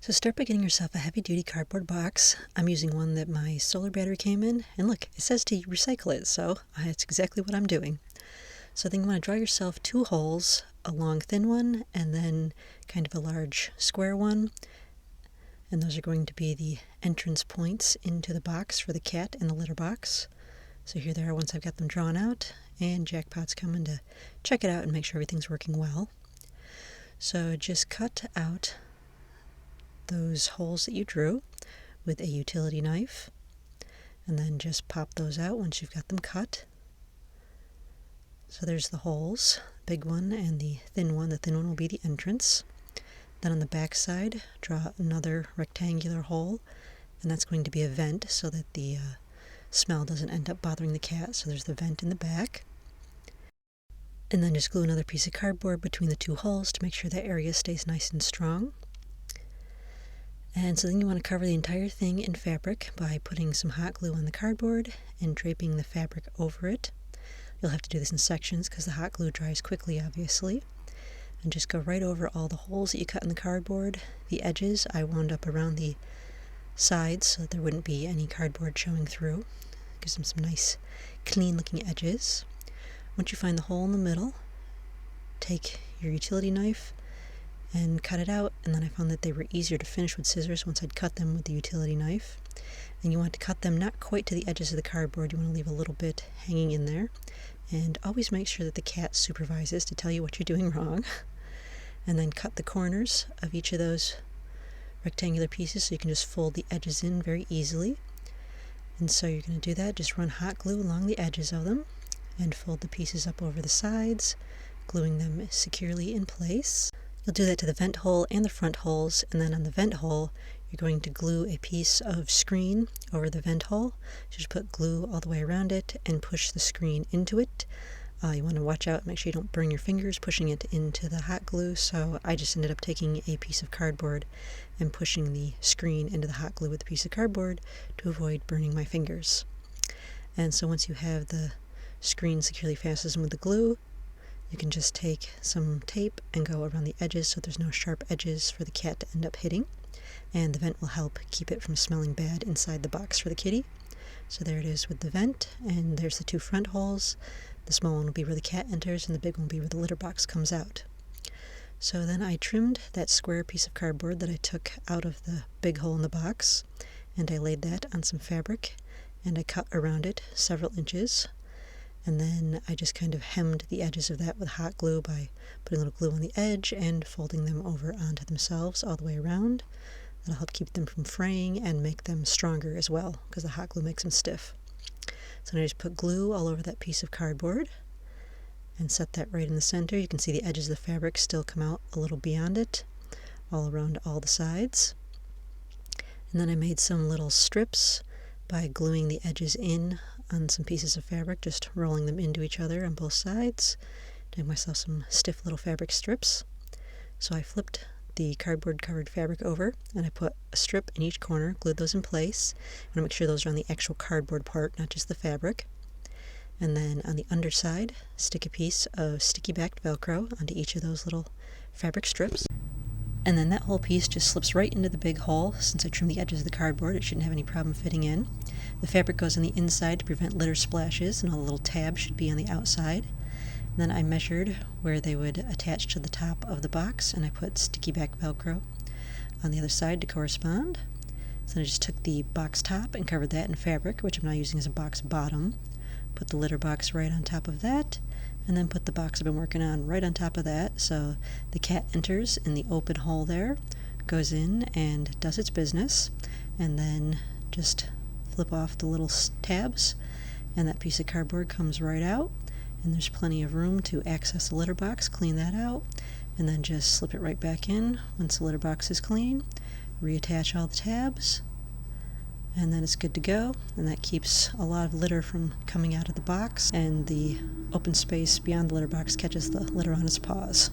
So start by getting yourself a heavy-duty cardboard box. I'm using one that my solar battery came in, and look, it says to recycle it, so that's exactly what I'm doing. So then you want to draw yourself 2 holes, a long thin one, and then kind of a large square one. And those are going to be the entrance points into the box for the cat and the litter box. So here they are once I've got them drawn out, and Jackpot's coming to check it out and make sure everything's working well. So just cut out those holes that you drew with a utility knife, and then just pop those out once you've got them cut. So there's the holes, big one and the thin one. The thin one will be the entrance. Then on the back side, draw another rectangular hole, and that's going to be a vent so that the smell doesn't end up bothering the cat. So there's the vent in the back. And then just glue another piece of cardboard between the 2 holes to make sure that area stays nice and strong. And so then you want to cover the entire thing in fabric by putting some hot glue on the cardboard and draping the fabric over it. You'll have to do this in sections because the hot glue dries quickly, obviously. And just go right over all the holes that you cut in the cardboard. The edges I wound up around the sides so that there wouldn't be any cardboard showing through. Gives them some nice clean looking edges. Once you find the hole in the middle, take your utility knife and cut it out, and then I found that they were easier to finish with scissors once I'd cut them with the utility knife. And you want to cut them not quite to the edges of the cardboard, you want to leave a little bit hanging in there. And always make sure that the cat supervises to tell you what you're doing wrong. And then cut the corners of each of those rectangular pieces so you can just fold the edges in very easily. And so you're going to do that, just run hot glue along the edges of them and fold the pieces up over the sides, gluing them securely in place. You'll do that to the vent hole and the front holes, and then on the vent hole you're going to glue a piece of screen over the vent hole. So just put glue all the way around it and push the screen into it. You want to watch out, make sure you don't burn your fingers pushing it into the hot glue, so I just ended up taking a piece of cardboard and pushing the screen into the hot glue with a piece of cardboard to avoid burning my fingers. And so once you have the screen securely fastened with the glue, you can just take some tape and go around the edges so there's no sharp edges for the cat to end up hitting. And the vent will help keep it from smelling bad inside the box for the kitty. So there it is with the vent, and there's the 2 front holes. The small one will be where the cat enters, and the big one will be where the litter box comes out. So then I trimmed that square piece of cardboard that I took out of the big hole in the box, and I laid that on some fabric, and I cut around it several inches. And then I just kind of hemmed the edges of that with hot glue by putting a little glue on the edge and folding them over onto themselves all the way around. That'll help keep them from fraying and make them stronger as well, because the hot glue makes them stiff. So now I just put glue all over that piece of cardboard and set that right in the center. You can see the edges of the fabric still come out a little beyond it, all around all the sides. And then I made some little strips by gluing the edges in on some pieces of fabric, just rolling them into each other on both sides. Doing myself some stiff little fabric strips. So I flipped the cardboard covered fabric over and I put a strip in each corner, glued those in place. I want to make sure those are on the actual cardboard part, not just the fabric. And then on the underside, stick a piece of sticky backed Velcro onto each of those little fabric strips. And then that whole piece just slips right into the big hole. Since I trimmed the edges of the cardboard, it shouldn't have any problem fitting in. The fabric goes on the inside to prevent litter splashes, and all the little tabs should be on the outside. And then I measured where they would attach to the top of the box, and I put sticky back Velcro on the other side to correspond. So I just took the box top and covered that in fabric, which I'm now using as a box bottom. Put the litter box right on top of that, and then put the box I've been working on right on top of that, so the cat enters in the open hole there, goes in and does its business, and then just flip off the little tabs, and that piece of cardboard comes right out, and there's plenty of room to access the litter box, clean that out, and then just slip it right back in once the litter box is clean, reattach all the tabs, and then it's good to go. And that keeps a lot of litter from coming out of the box, and the open space beyond the litter box catches the litter on its paws.